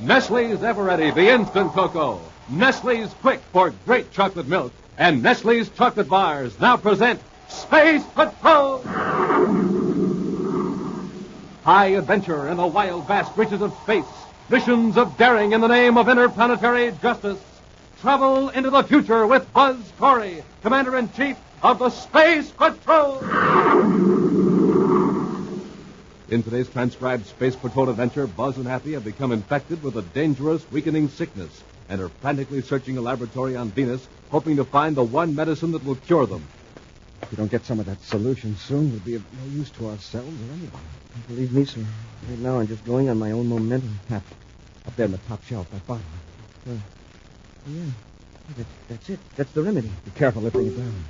Nestle's Ever-Ready, the instant cocoa. Nestle's Quick for great chocolate milk. And Nestle's chocolate bars now present Space Patrol! High adventure in the wild, vast reaches of space. Missions of daring in the name of interplanetary justice. Travel into the future with Buzz Corey, Commander-in-Chief of the Space Patrol! In today's transcribed Space Patrol adventure, Buzz and Happy have become infected with a dangerous, weakening sickness and are frantically searching a laboratory on Venus, hoping to find the one medicine that will cure them. If we don't get some of that solution soon, we'll be of no use to ourselves or anybody. Believe me, sir. Right now, I'm just going on my own momentum. Hap, up there in the top shelf, that bottle. Yeah. That's it. That's the remedy. Be careful lifting it down.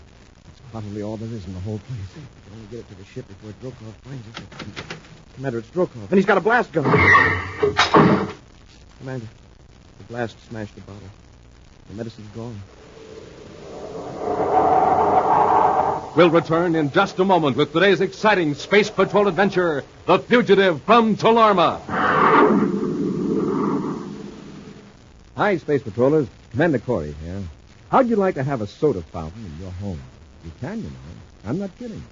It's probably all there is in the whole place. We can only get it to the ship before Drokov finds us. Commander, it's Drokov. And he's got a blast gun. Commander, the blast smashed the bottle. The medicine's gone. We'll return in just a moment with today's exciting Space Patrol adventure, The Fugitive from Tolarma. Hi, Space Patrollers. Commander Corey here. How'd you like to have a soda fountain in your home? You can, you know. I'm not kidding.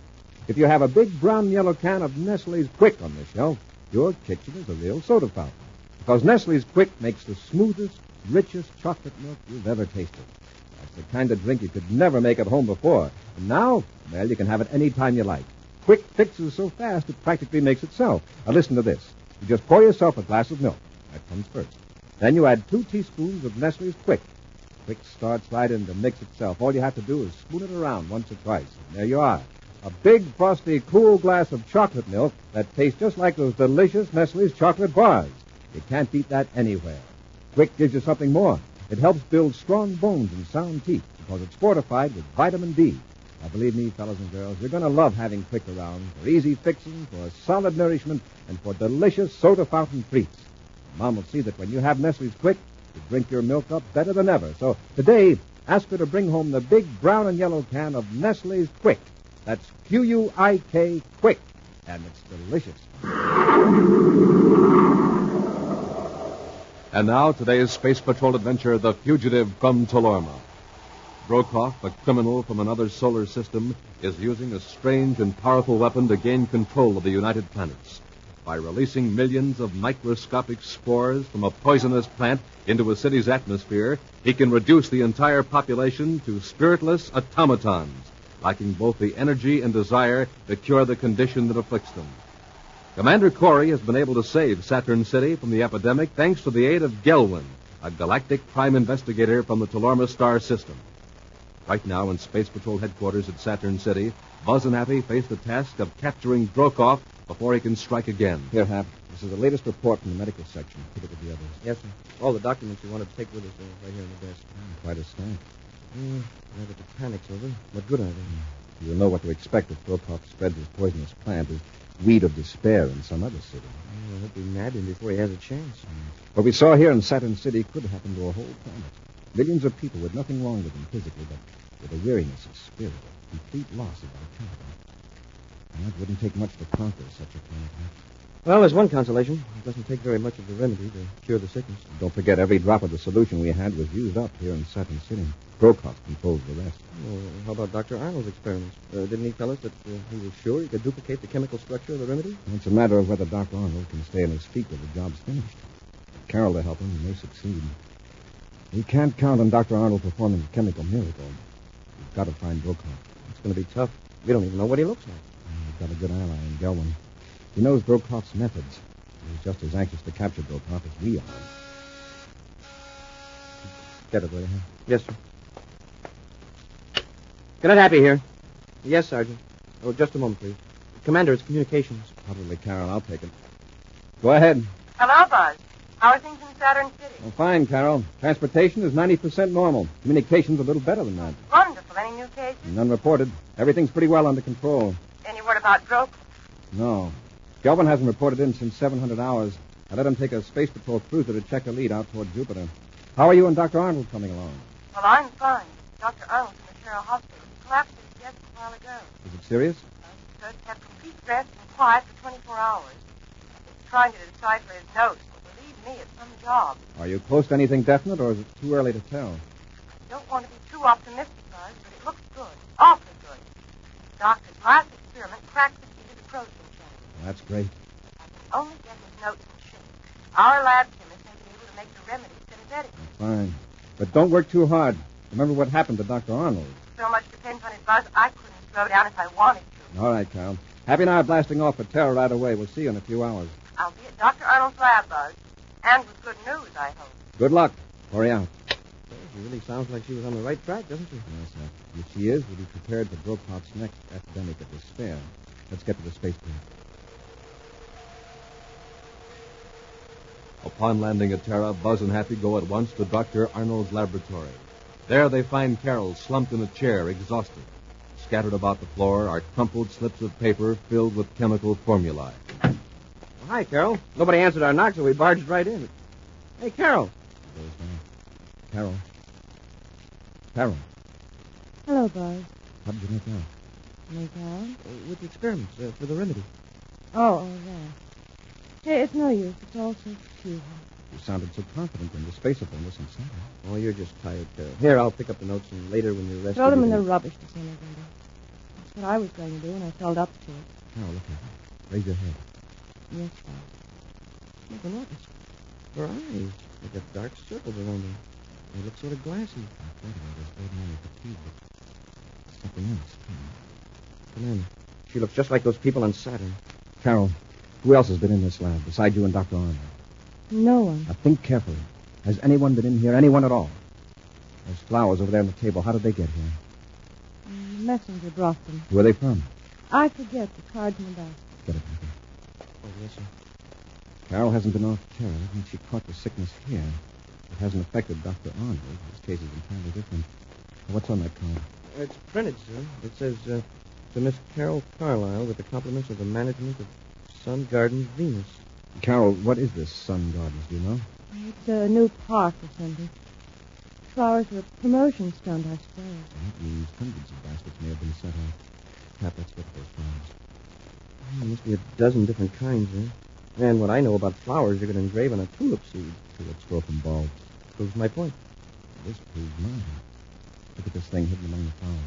If you have a big brown yellow can of Nestle's Quick on the shelf, your kitchen is a real soda fountain. Because Nestle's Quick makes the smoothest, richest chocolate milk you've ever tasted. That's the kind of drink you could never make at home before. And now, well, you can have it any time you like. Quick fixes so fast it practically makes itself. Now listen to this. You just pour yourself a glass of milk. That comes first. Then you add 2 teaspoons of Nestle's Quick. Quick starts right in to mix itself. All you have to do is spoon it around once or twice. And there you are. A big, frosty, cool glass of chocolate milk that tastes just like those delicious Nestle's chocolate bars. You can't beat that anywhere. Quick gives you something more. It helps build strong bones and sound teeth because it's fortified with vitamin D. Now, believe me, fellas and girls, you're going to love having Quick around for easy fixing, for solid nourishment, and for delicious soda fountain treats. Mom will see that when you have Nestle's Quick, you drink your milk up better than ever. So today, ask her to bring home the big brown and yellow can of Nestle's Quick. That's Q-U-I-K, Quick. And it's delicious. And now, today's Space Patrol adventure, The Fugitive from Tolarma. Drokov, a criminal from another solar system, is using a strange and powerful weapon to gain control of the United Planets. By releasing millions of microscopic spores from a poisonous plant into a city's atmosphere, he can reduce the entire population to spiritless automatons, lacking both the energy and desire to cure the condition that afflicts them. Commander Corey has been able to save Saturn City from the epidemic thanks to the aid of Gelwin, a galactic crime investigator from the Tolarma star system. Right now in Space Patrol headquarters at Saturn City, Buzz and Happy face the task of capturing Drokov before he can strike again. Here, Hap. This is the latest report from the medical section. Put it with the others. Yes, sir. All the documents you wanted to take with us are right here on the desk. Quite a stack. Now that the panic's over, what good are they? You'll know what to expect if Drokov spreads his poisonous plant as weed of despair in some other city. I hope we nab him before he has a chance. What we saw here in Saturn City could happen to a whole planet. Millions of people with nothing wrong with them physically, but with a weariness of spirit, a complete loss of vitality. And that wouldn't take much to conquer such a planet. Well, there's one consolation. It doesn't take very much of the remedy to cure the sickness. Don't forget, every drop of the solution we had was used up here in Saturn City. Drokov controls the rest. Well, how about Dr. Arnold's experiments? Didn't he tell us that he was sure he could duplicate the chemical structure of the remedy? It's a matter of whether Dr. Arnold can stay on his feet till the job's finished. With Carol to help him, he may succeed. We can't count on Dr. Arnold performing a chemical miracle. We've got to find Drokov. It's going to be tough. We don't even know what he looks like. We've got a good ally in Gelwin. He knows Drokov's methods. He's just as anxious to capture Drokov as we are. Get it, will you? Yes, sir. Cadet Happy here. Yes, Sergeant. Oh, just a moment, please. Commander, it's communications. Probably Carol. I'll take it. Go ahead. Hello, Buzz. How are things in Saturn City? Well, fine, Carol. Transportation is 90% normal. Communication's a little better than that. Wonderful. Any new cases? None reported. Everything's pretty well under control. Any word about Drokov? No. Gelvin hasn't reported in since 700 hours. I let him take a Space Patrol cruiser to check a lead out toward Jupiter. How are you and Dr. Arnold coming along? Well, I'm fine. Dr. Arnold's in the Cheryl Hospital. He collapsed at his desk a while ago. Is it serious? He's going to have complete rest and quiet for 24 hours. He's trying to decipher his notes. But believe me at some job. Are you close to anything definite, or is it too early to tell? I don't want to be too optimistic, Buzz, but it looks good. Awfully good. The doctor's last experiment cracked the key to the protein chain. That's great. If I can only get his notes in shape, our lab chemist may be able to make the remedy synergetic. Fine. But don't work too hard. Remember what happened to Dr. Arnold. So much depends on it, Buzz. I couldn't slow down if I wanted to. All right, Carol. Happy and I are blasting off for Terra right away. We'll see you in a few hours. I'll be at Dr. Arnold's lab, Buzz. And with good news, I hope. Good luck. Corey out. Well, she really sounds like she was on the right track, doesn't she? Yes, sir. If she is, we'll be prepared for Brokoff's next epidemic of despair. Let's get to the spaceport. Upon landing at Terra, Buzz and Happy go at once to Dr. Arnold's laboratory. There they find Carol slumped in a chair, exhausted. Scattered about the floor are crumpled slips of paper filled with chemical formulae. Well, hi, Carol. Nobody answered our knock, so we barged right in. Hey, Carol. Carol. Carol. Hello, Buzz. How did you make out? Make out? With the experiments for the remedy. Oh, that. Hey, it's no use. It's all so futile. You sounded so confident in the spaceableness and Saturn. Oh, you're just tired, Carol. Here, I'll pick up the notes, and later when you're rested... Throw them you in the can- rubbish disintegrator. That's what I was going to do, and I felt up to it. Carol, look at her. Raise your head. Yes, Buzz. Look, look. Her eyes. They've got dark circles around them. They look sort of glassy. I thought about this ordinary fatigue, but something else. Come in. She looks just like those people on Saturn. Carol, who else has been in this lab besides you and Dr. Arnold? No one. Now think carefully. Has anyone been in here? Anyone at all? Those flowers over there on the table, how did they get here? The messenger brought them. Where are they from? I forget the cards in the basket. Get it, Happy. Oh, yes, sir. Carol hasn't been off Terra. That means she caught the sickness here. It hasn't affected Dr. Arnold. His case is entirely different. What's on that card? It's printed, sir. It says, to Miss Carol Carlisle with the compliments of the management of Sun Gardens, Venus. Carol, what is this Sun Gardens, do you know? It's a new park or something. Flowers are a promotion stunt, I suppose. That means hundreds of baskets may have been set out. Pat, let's look at those flowers. There must be a dozen different kinds, eh? And what I know about flowers, you can engrave on a tulip seed. Tulips grow from bulbs. Proves my point. This proves mine. Look at this thing hidden among the flowers.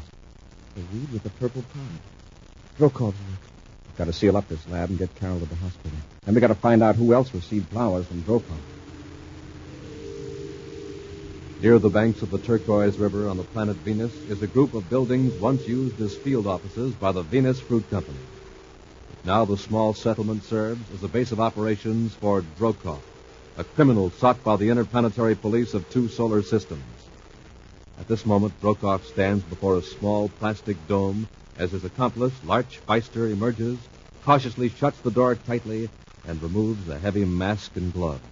The weed with the purple pod. Brokov's work. We've got to seal up this lab and get Carol to the hospital. And we got to find out who else received flowers from Brokoff. Near the banks of the turquoise river on the planet Venus is a group of buildings once used as field offices by the Venus Fruit Company. Now the small settlement serves as a base of operations for Brokoff, a criminal sought by the interplanetary police of 2 solar systems. At this moment, Brokoff stands before a small plastic dome as his accomplice, Larch Feister, emerges, cautiously shuts the door tightly, and removes the heavy mask and gloves.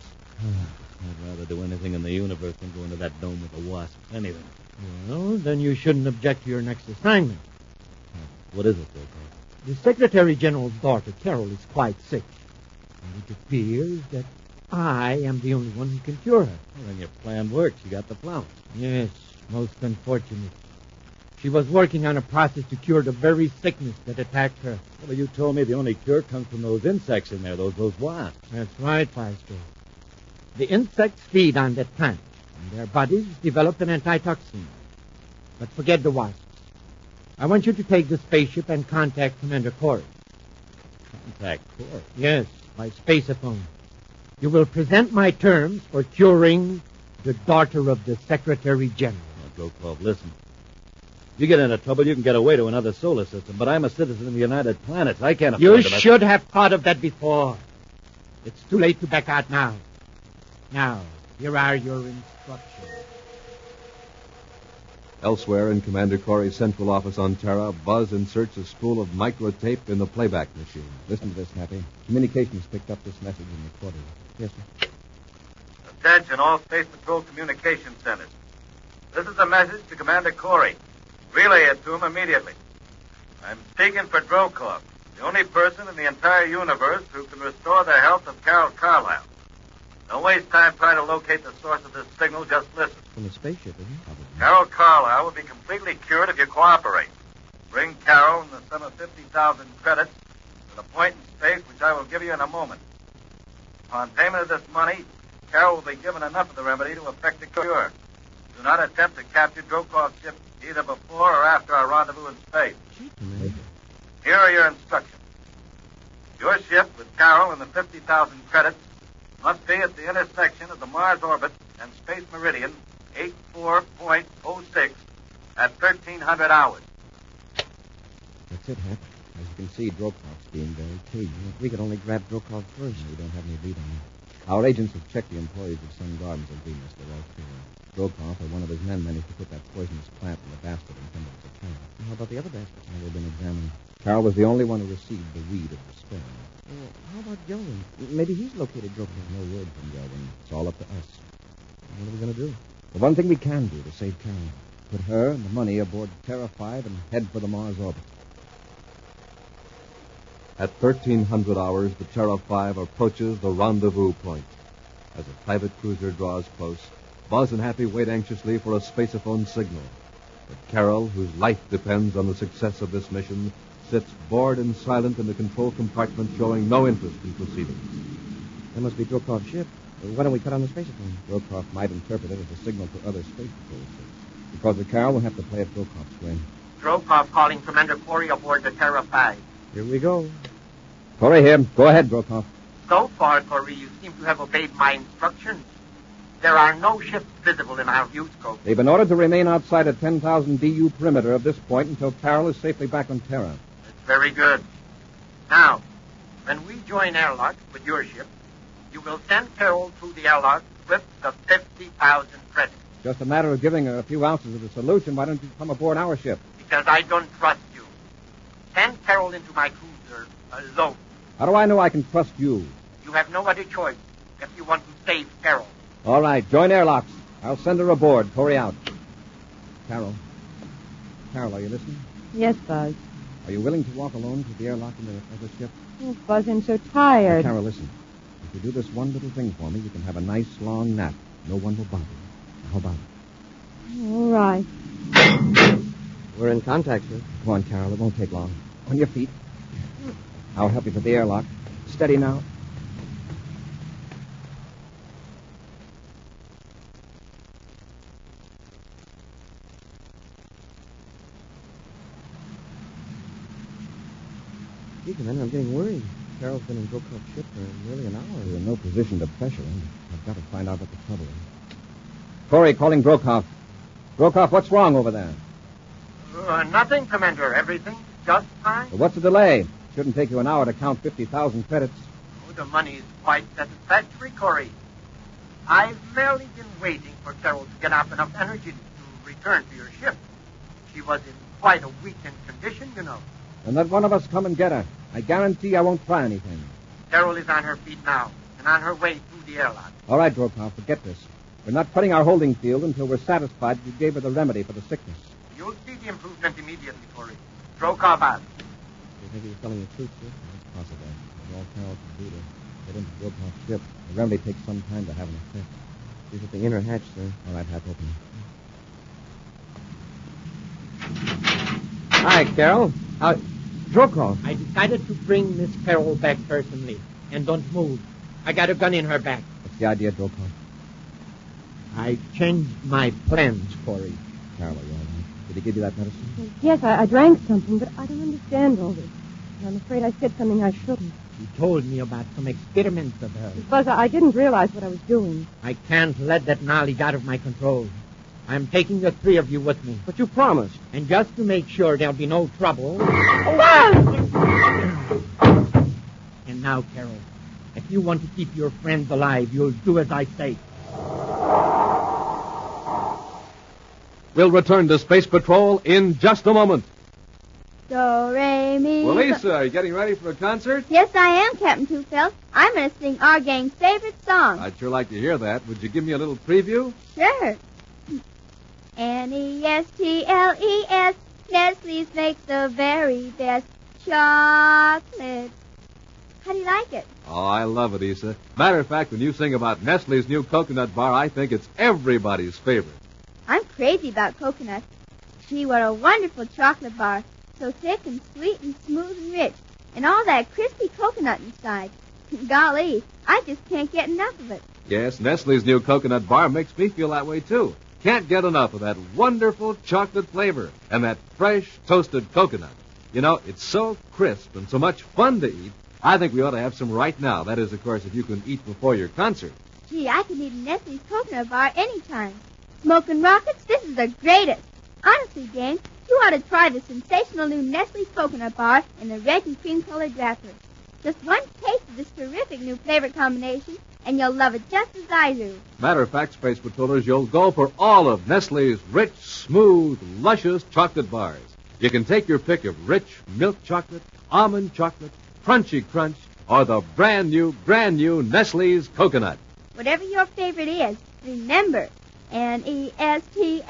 I'd rather do anything in the universe than go into that dome with a wasp. Anything. Well, then you shouldn't object to your next assignment. What is it, Brokoff? The Secretary General's daughter, Carol, is quite sick. And it appears that I am the only one who can cure her. Well, then your plan worked. You got the flowers. Yes, most unfortunate. She was working on a process to cure the very sickness that attacked her. Well, you told me the only cure comes from those insects in there, those wasps. That's right, Feister. The insects feed on that plant, and their bodies develop an antitoxin. But forget the wasps. I want you to take the spaceship and contact Commander Corey. Contact Corey? Yes, by spaceophone. You will present my terms for curing the daughter of the Secretary General. Now, Brokoff, listen. If you get into trouble, you can get away to another solar system, but I'm a citizen of the United Planets. I can't afford You to... should have thought of that before. It's too late to back out now. Now, here are your instructions. Elsewhere in Commander Corey's central office on Terra, Buzz inserts a spool of microtape in the playback machine. Listen to this, Happy. Communications picked up this message and recorded it. Yes, sir. Attention, all Space Patrol communication centers. This is a message to Commander Corey. Relay it to him immediately. I'm speaking for Brokoff, the only person in the entire universe who can restore the health of Carol Carlisle. Don't waste time trying to locate the source of this signal. Just listen. From the spaceship, isn't it? Carol Carlisle will be completely cured if you cooperate. Bring Carol and the sum of 50,000 credits to the point in space which I will give you in a moment. Upon payment of this money, Carol will be given enough of the remedy to effect a cure. Do not attempt to capture Drokov's ship either before or after our rendezvous in space. Here are your instructions. Your ship with Carol and the 50,000 credits must be at the intersection of the Mars orbit and space meridian 84.06 at 1300 hours. That's it, Hap. As you can see, Drokov's being very keen. If we could only grab Drokov first. We don't have any lead on him. Our agents have checked the employees of Sun Gardens and Venus. They're all clear. Drokov or one of his men managed to put that poisonous plant in the basket intended for Carol. How about the other baskets? They've been examined. Carol was the only one who received the weed of despair. Well, how about Yelwin? Maybe he's located Drokov. No word from Yelwin. It's all up to us. What are we going to do? The one thing we can do to save Carol. Put her and the money aboard Terra 5 and head for the Mars orbit. At 1300 hours, the Terra 5 approaches the rendezvous point. As a private cruiser draws close, Buzz and Happy wait anxiously for a spaceophone signal. But Carol, whose life depends on the success of this mission, sits bored and silent in the control compartment, showing no interest in proceedings. That must be Drokov's ship. Why don't we cut on the spaceophone? Drokov might interpret it as a signal to other space patrol ships. Because of Carol, we'll have to play it Drokov's way. Drokov calling Commander Corey aboard the Terra 5. Here we go. Corey here. Go ahead, Drokov. So far, Corey, you seem to have obeyed my instructions. There are no ships visible in our view scope. They've been ordered to remain outside a 10,000 DU perimeter of this point until Carol is safely back on Terra. That's very good. Now, when we join airlock with your ship, you will send Carol through the airlock with the 50,000 credits. Just a matter of giving her a few ounces of the solution. Why don't you come aboard our ship? Because I don't trust you. Send Carol into my cruiser alone. How do I know I can trust you? You have no other choice if you want to save Carol. All right, join airlocks. I'll send her aboard. Corey out. Carol. Carol, are you listening? Yes, Buzz. Are you willing to walk alone to the airlock in the other ship? Oh, Buzz, I'm so tired. Now, Carol, listen. If you do this one little thing for me, you can have a nice long nap. No one will bother you. How about it? All right. We're in contact, sir. Come on, Carol. It won't take long. On your feet. I'll help you to the airlock. Steady now. Gee, Commander, I'm getting worried. Carol's been in Drokov's ship for nearly an hour. We're in no position to pressure him. I've got to find out what the trouble is. Corey, calling Drokov. Drokov, what's wrong over there? Nothing, Commander. Everything's just fine. Well, what's the delay? Shouldn't take you an hour to count 50,000 credits. Oh, the money is quite satisfactory, Corey. I've merely been waiting for Carol to get up enough energy to return to your ship. She was in quite a weakened condition, you know. And let one of us come and get her. I guarantee I won't try anything. Carol is on her feet now and on her way through the airlock. All right, Drokov, forget this. We're not cutting our holding field until we're satisfied you gave her the remedy for the sickness. You'll see the improvement immediately, Corey. Drokov out. You think he was telling the truth, sir? That's possible. That's all Carol can do to get into Drokov's ship. The remedy takes some time to have an effect. She's at the inner hatch, sir. All right, Hap, open it. Hi, Carol. Drokov. I decided to bring Miss Carol back personally. And don't move. I got a gun in her back. What's the idea, Drokov? I changed my plans, Corey. Carol, are you all right? Did he give you that medicine? Yes, I drank something, but I don't understand all this. I'm afraid I said something I shouldn't. He told me about some experiments of hers. Buzz, I didn't realize what I was doing. I can't let that knowledge out of my control. I'm taking the three of you with me. But you promised. And just to make sure there'll be no trouble... And now, Carol, if you want to keep your friends alive, you'll do as I say. We'll return to Space Patrol in just a moment. Do, re, mi. Well, Lisa, are you getting ready for a concert? Yes, I am, Captain Two-Felt. I'm going to sing our gang's favorite song. I'd sure like to hear that. Would you give me a little preview? Sure. Nestles, Nestle's makes the very best chocolate. How do you like it? Oh, I love it, Issa. Matter of fact, when you sing about Nestle's new coconut bar, I think it's everybody's favorite. I'm crazy about coconut. Gee, what a wonderful chocolate bar. So thick and sweet and smooth and rich. And all that crispy coconut inside. Golly, I just can't get enough of it. Yes, Nestle's new coconut bar makes me feel that way, too. Can't get enough of that wonderful chocolate flavor and that fresh, toasted coconut. You know, it's so crisp and so much fun to eat, I think we ought to have some right now. That is, of course, if you can eat before your concert. Gee, I can eat a Nestle's coconut bar anytime. Smoking rockets, this is the greatest. Honestly, gang, you ought to try the sensational new Nestle's coconut bar in the red and cream-colored wrapper. Just one taste of this terrific new flavor combination, and you'll love it just as I do. Matter of fact, Space Patrollers, you'll go for all of Nestle's rich, smooth, luscious chocolate bars. You can take your pick of rich milk chocolate, almond chocolate, crunchy crunch, or the brand new Nestle's coconut. Whatever your favorite is, remember, Nestles,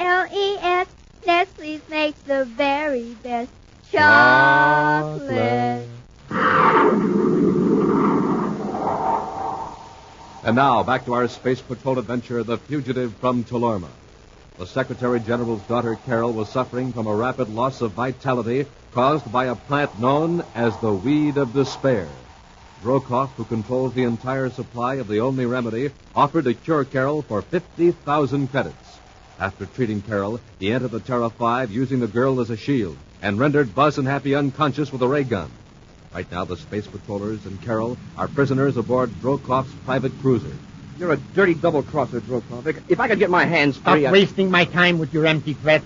Nestle's makes the very best chocolate. And now, back to our Space Patrol adventure, The Fugitive from Tolarma. The Secretary General's daughter, Carol, was suffering from a rapid loss of vitality caused by a plant known as the Weed of Despair. Brokoff, who controls the entire supply of the only remedy, offered to cure Carol for 50,000 credits. After treating Carol, he entered the Terra 5 using the girl as a shield and rendered Buzz and Happy unconscious with a ray gun. Right now, the Space Patrollers and Carol are prisoners aboard Brokoff's private cruiser. You're a dirty double-crosser, Brokoff. If I could get my hands Stop free... wasting my time with your empty threats.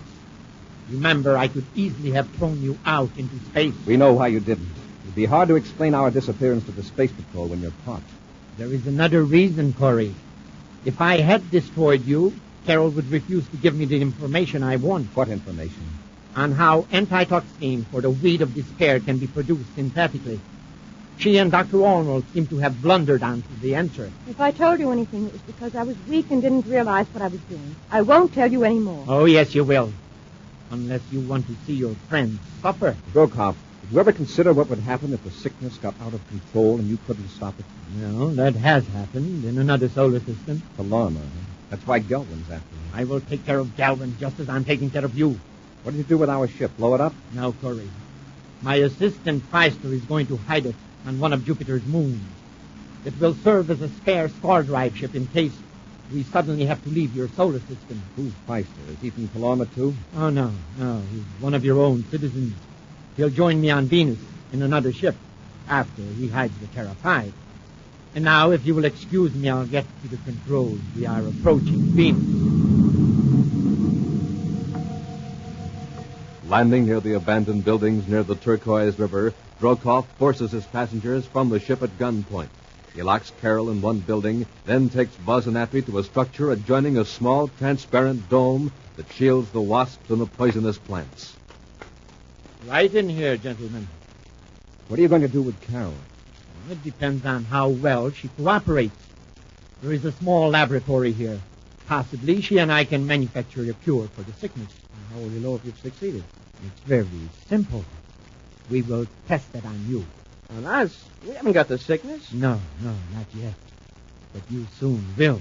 Remember, I could easily have thrown you out into space. We know why you didn't. It'd be hard to explain our disappearance to the Space Patrol when you're caught. There is another reason, Corey. If I had destroyed you, Carol would refuse to give me the information I want. What information? On how antitoxin for the Weed of Despair can be produced synthetically. She and Dr. Arnold seem to have blundered onto the answer. If I told you anything, it was because I was weak and didn't realize what I was doing. I won't tell you any more. Oh, yes, you will. Unless you want to see your friends suffer. Brokoff, did you ever consider what would happen if the sickness got out of control and you couldn't stop it? No, that has happened in another solar system. Tolarma, huh? That's why Galvin's after you. I will take care of Galvin just as I'm taking care of you. What did you do with our ship? Blow it up? No, Corey. My assistant Pfister is going to hide it on one of Jupiter's moons. It will serve as a spare star drive ship in case we suddenly have to leave your solar system. Who's Pfister? Is he from Tolarma, too? Oh, no. He's one of your own citizens. He'll join me on Venus in another ship after he hides the Terra 5. And now, if you will excuse me, I'll get to the controls. We are approaching Venus. Landing near the abandoned buildings near the Turquoise River, Brokoff forces his passengers from the ship at gunpoint. He locks Carol in one building, then takes Buzz and Happy to a structure adjoining a small, transparent dome that shields the wasps and the poisonous plants. Right in here, gentlemen. What are you going to do with Carol? It depends on how well she cooperates. There is a small laboratory here. Possibly she and I can manufacture a cure for the sickness. How will you know if you've succeeded? It's very simple. We will test it on you. On us? We haven't got the sickness. No, not yet. But you soon will.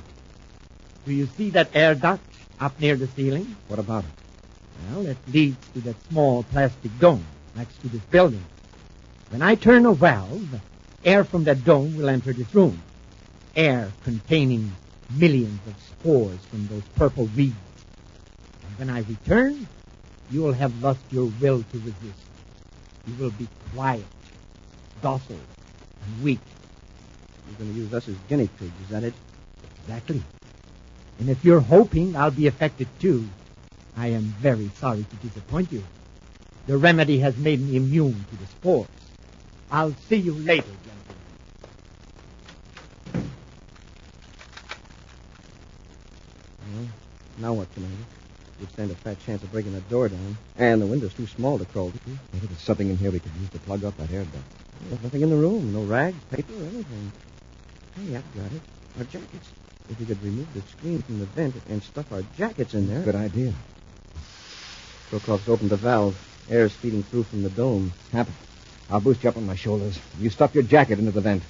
Do you see that air duct up near the ceiling? What about it? Well, it leads to that small plastic dome next to this building. When I turn a valve, air from that dome will enter this room. Air containing millions of spores from those purple weeds. And when I return, you will have lost your will to resist. You will be quiet, docile, and weak. You're going to use us as guinea pigs, is that it? Exactly. And if you're hoping I'll be affected too, I am very sorry to disappoint you. The remedy has made me immune to the spores. I'll see you later, gentlemen. Well, now what, Commander? You'd stand a fat chance of breaking that door down. And the window's too small to crawl to. Maybe there's something in here we could use to plug up that air duct. There's nothing in the room. No rags, paper, anything. Hey, I've got it. Our jackets. If we could remove the screen from the vent and stuff our jackets in there. Good idea. Brokoff's opened the valve. Air's feeding through from the dome. Happy. I'll boost you up on my shoulders. You stuff your jacket into the vent.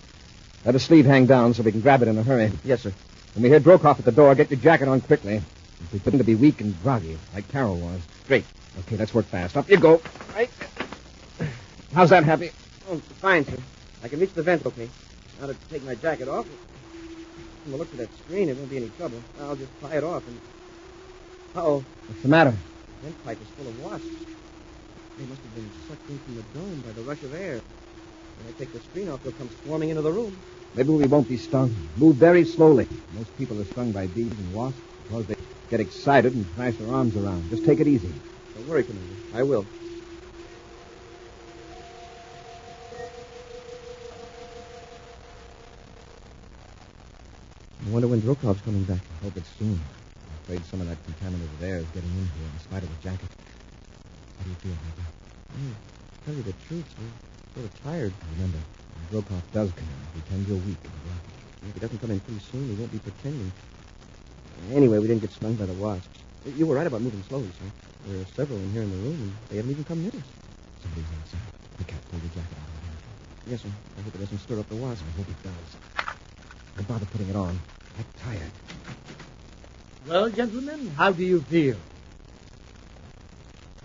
Let a sleeve hang down so we can grab it in a hurry. Yes, sir. When we hear Brokoff at the door, get your jacket on quickly. We pretend to be weak and groggy, like Carol was. Great. Okay, let's work fast. Up you go. Right. How's that, Happy? Oh, fine, sir. I can reach the vent, okay. Now to take my jacket off. From the look of that screen, it won't be any trouble. I'll just pry it off and... Uh-oh. What's the matter? The vent pipe is full of wasps. They must have been sucked in from the dome by the rush of air. When I take the screen off, they'll come swarming into the room. Maybe we won't be stung. Move very slowly. Most people are stung by bees and wasps because they get excited and flash their arms around. Just take it easy. Don't worry, Commander. I will. I wonder when Drokhov's coming back. I hope it's soon. I'm afraid some of that contaminated air is getting in here in spite of the jacket. How do you feel, Major? To tell you the truth, I'm sort of tired. Remember, when Drokhov does come in, pretend you're weak and grumpy. If he doesn't come in pretty soon, we won't be pretending. Anyway, we didn't get stung by the wasps. You were right about moving slowly, sir. There are several in here in the room, and they haven't even come near us. Somebody's outside. Quick, pull your jacket out of there. Yes, sir. I hope it doesn't stir up the wasps. I hope it does. Don't bother putting it on. I'm tired. Well, gentlemen, how do you feel?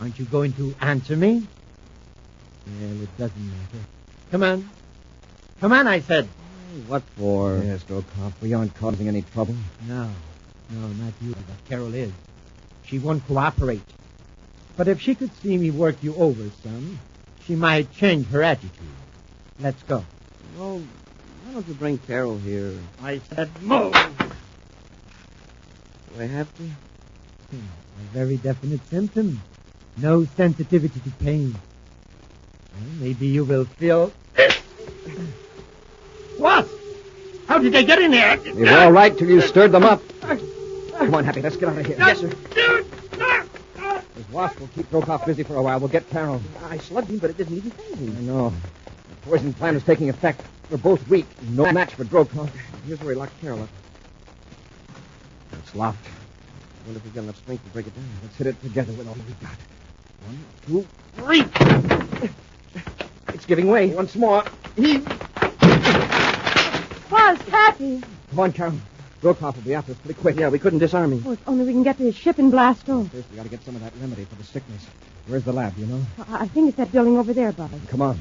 Aren't you going to answer me? Well, it doesn't matter. Come on. Come on, I said. What for? Yes, Drokhov, we aren't causing any trouble. No, not you, but Carol is. She won't cooperate. But if she could see me work you over some, she might change her attitude. Let's go. Well, why don't you bring Carol here? I said move. Do I have to? A very definite symptom. No sensitivity to pain. Well, maybe you will feel... What? How did they get in here? They were all right till you stirred them up. Come on, Happy, let's get out of here. Yes, sir. Those wasps will keep Drokhov busy for a while. We'll get Carol. I slugged him, but it didn't even phase him. I know. The poison plan is taking effect. We're both weak. No match for Drokhov. Here's where he locked Carol up. It's locked. I wonder if he's got enough strength to break it down. Let's hit it together with all we've got. 1, 2, 3. It's giving way. Once more. Heave. Buzz, Happy. Come on, Carol. Drokhov will be after us pretty quick. Yeah, we couldn't disarm him. Oh, if only we can get to his ship and blast off. First, we got to get some of that remedy for the sickness. Where's the lab, you know? I think it's that building over there, Buzz. Come on.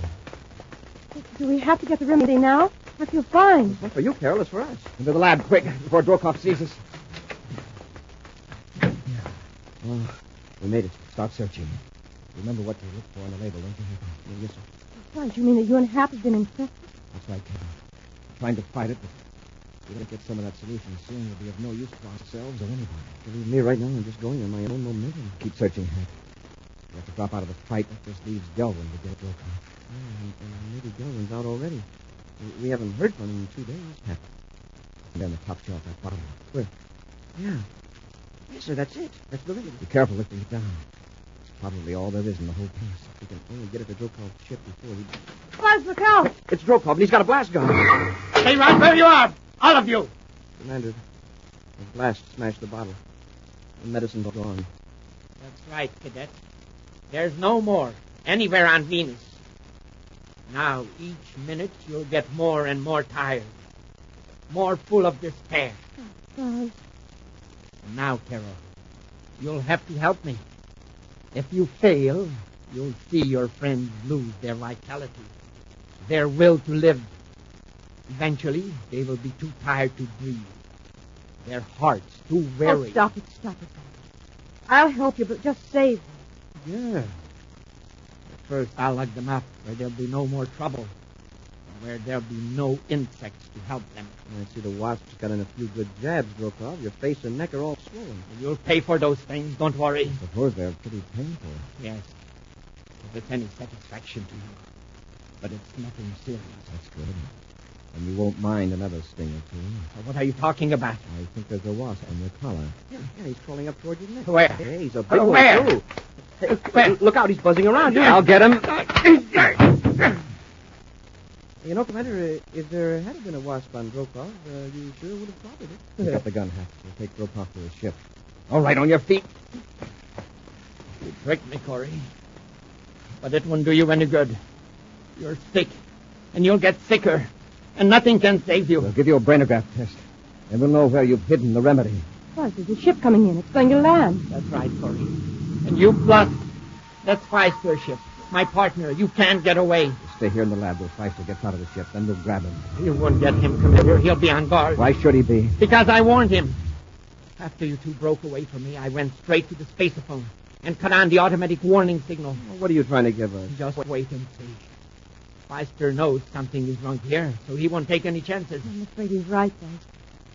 Do we have to get the remedy now? I feel fine. It's not for you, Carol. It's for us. Into the lab, quick, before Drokhov sees us. Oh, we made it. Start searching. Remember what to look for on the label, don't you? Yes, sir. Buzz, you mean that you and Hap have been infected? That's right, Carol. Trying to fight it, but if we don't get some of that solution soon, it'll be of no use to ourselves or anybody. Believe me, right now I'm just going on my own momentum. Keep searching, Hank. We have to drop out of the fight. That just leaves Gelwin to get Drokhov. Maybe Gelwin's out already. We haven't heard from him in 2 days. Hank. And then the top shelf, that bottle. Where? Yeah. Yes, sir, that's it. That's the remedy. Be careful lifting it down. It's probably all there is in the whole piece. If we can only get it to Drokhov's ship before we... Buzz, look out! It's Drokhov, and he's got a blast gun. Stay right where you are, all of you. Commander, the blast smashed the bottle. The medicine's gone. That's right, Cadet. There's no more anywhere on Venus. Now, each minute, you'll get more and more tired. More full of despair. Buzz. And now, Carol, you'll have to help me. If you fail, you'll see your friends lose their vitality, their will to live. Eventually, they will be too tired to breathe. Their hearts too weary. Oh, stop it, Buzz. I'll help you, but just save them. Yeah. But first, I'll lug them up where there'll be no more trouble, and where there'll be no insects to help them. I see the wasps got in a few good jabs, Drokhov. Your face and neck are all swollen. You'll pay for those things, don't worry. I suppose they're pretty painful. Yes, if it's any satisfaction to you. But it's nothing serious. That's good. And you won't mind another sting or two. What are you talking about? I think there's a wasp on your collar. Yeah, he's crawling up toward your neck. Where? Hey, he's a big Where? one, too. Hey, look out, he's buzzing around. I'll get him. You know, Commander, if there had been a wasp on Drokhov, you sure would have spotted it. Pick up the gun, Hack. We'll take Drokhov to his ship. All right, on your feet. You tricked me, Corey. But it won't do you any good. You're sick, and you'll get sicker, and nothing can save you. We'll give you a brainograph test, and we'll know where you've hidden the remedy. Buzz, there's a ship coming in. It's going to land. That's right, Corey. And you plus. That's Pfeiffer's ship. My partner. You can't get away. The Stay here in the lab till Feistel gets out of the ship. Then we'll grab him. You won't get him, Commander. He'll be on guard. Why should he be? Because I warned him. After you two broke away from me, I went straight to the spaceophone and cut on the automatic warning signal. Well, what are you trying to give us? Just wait and see. Feistel knows something is wrong here, so he won't take any chances. I'm afraid he's right, Feistel.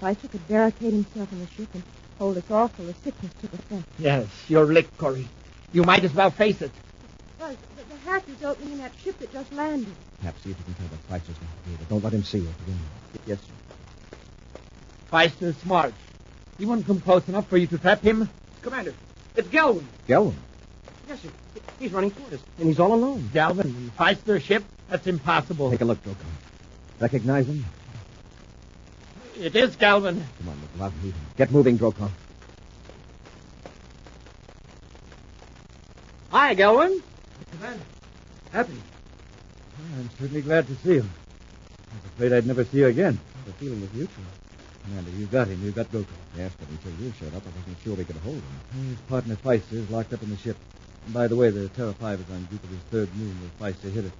Feistel could barricade himself in the ship and hold us all till the sickness took effect. Yes, you're licked, Corey. You might as well face it. Buzz, the hatch is opening in that ship that just landed. Perhaps see if you can tell what Feistel's going to do, but don't let him see you. Yes, sir. Feistel's smart. He won't come close enough for you to trap him. Commander, it's Galvin. Galvin? Yes, sir. He's running toward us, and he's all alone. Galvin and Feistel's ship? That's impossible. Take a look, Droko. Recognize him? It is Galvin. Come on, we'll meet him. Get moving, Droko. Hi, Galvin. Commander. Happy. I'm certainly glad to see him. I was afraid I'd never see you again. The feeling was mutual. Commander, you got him. You got Droko. Yes, but until you showed up, I wasn't sure we could hold him. His partner Feistel is locked up in the ship. And by the way, the Terra 5 is on Jupiter's third moon where Feistel hit it.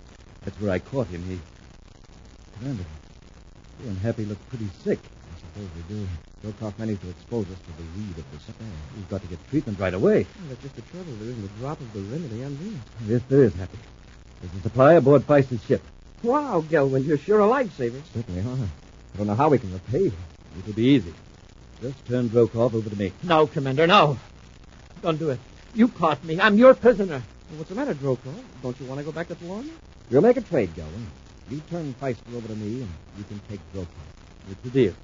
That's where I caught him. Commander, you and Happy look pretty sick. I suppose we do. Drokov managed to expose us to the weed of the sick. We've got to get treatment right away. Well, that's just the trouble. There isn't a drop of the remedy on Venus. Yes, there is, Happy. There's a supply aboard Feistel's ship. Wow, Galvin, you're sure a lifesaver. Certainly are. I don't know how we can repay you. It'll be easy. Just turn Drokov over to me. No, Commander, no. Don't do it. You caught me. I'm your prisoner. Well, what's the matter, Droko? Don't you want to go back to Tolarma? We'll make a trade, Galvin. You turn Feistel over to me, and you can take Drokov. It's a deal.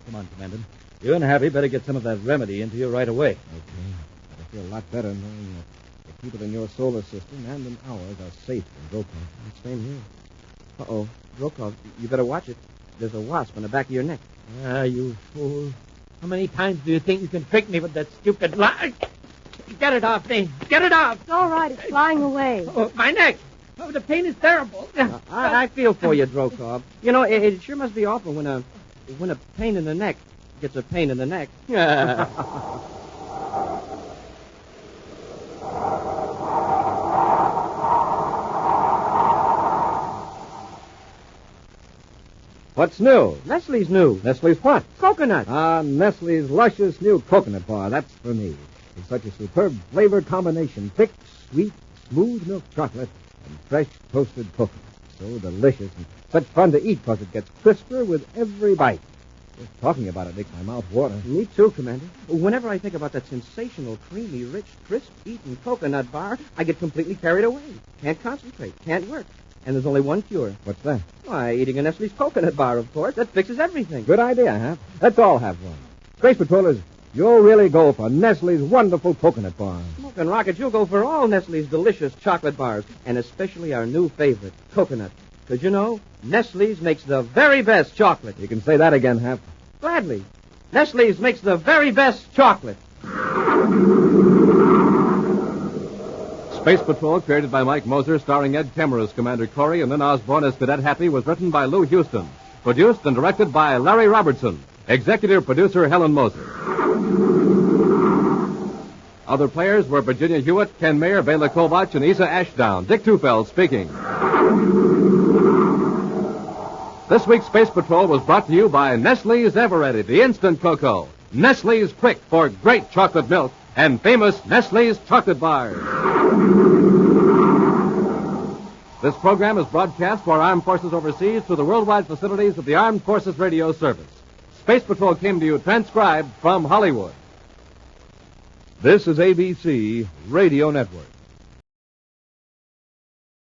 Come on, Commander. You and Happy better get some of that remedy into you right away. Okay. But I feel a lot better knowing that the people in your solar system and in ours are safe in Drokov. Same here. Uh-oh. Drokov, you better watch it. There's a wasp on the back of your neck. Ah, you fool. How many times do you think you can trick me with that stupid lie? Get it off me. Get it off. It's all right. It's flying away. Oh, my neck. Oh, the pain is terrible. I feel for you, Drokov. You know, it sure must be awful when a pain in the neck gets a pain in the neck. What's new? Nestle's new. Nestle's what? Coconut. Ah, Nestle's luscious new coconut bar. That's for me. It's such a superb flavor combination. Thick, sweet, smooth milk chocolate and fresh toasted coconut. So delicious and such fun to eat because it gets crisper with every bite. Just talking about it makes my mouth water. Me too, Commander. Whenever I think about that sensational, creamy, rich, crisp-eaten coconut bar, I get completely carried away. Can't concentrate. Can't work. And there's only one cure. What's that? Why, eating a Nestle's coconut bar, of course. That fixes everything. Good idea, huh? Let's all have one. Space Patrollers, you'll really go for Nestle's wonderful coconut bar. Smoking Rocket, you'll go for all Nestle's delicious chocolate bars, and especially our new favorite, coconut. Because, you know, Nestle's makes the very best chocolate. You can say that again, Hap. Gladly. Nestle's makes the very best chocolate. Space Patrol, created by Mike Moser, starring Ed Kemmer as Commander Corey and Lynn Osborne as Cadet Happy, was written by Lou Houston. Produced and directed by Larry Robertson. Executive producer Helen Moser. Other players were Virginia Hewitt, Ken Mayer, Bela Kovach, and Isa Ashdown. Dick Tufeld speaking. This week's Space Patrol was brought to you by Nestle's Eveready, the instant cocoa, Nestle's Quick for great chocolate milk, and famous Nestle's chocolate bars. This program is broadcast for our armed forces overseas through the worldwide facilities of the Armed Forces Radio Service. Space Patrol came to you transcribed from Hollywood. This is ABC Radio Network.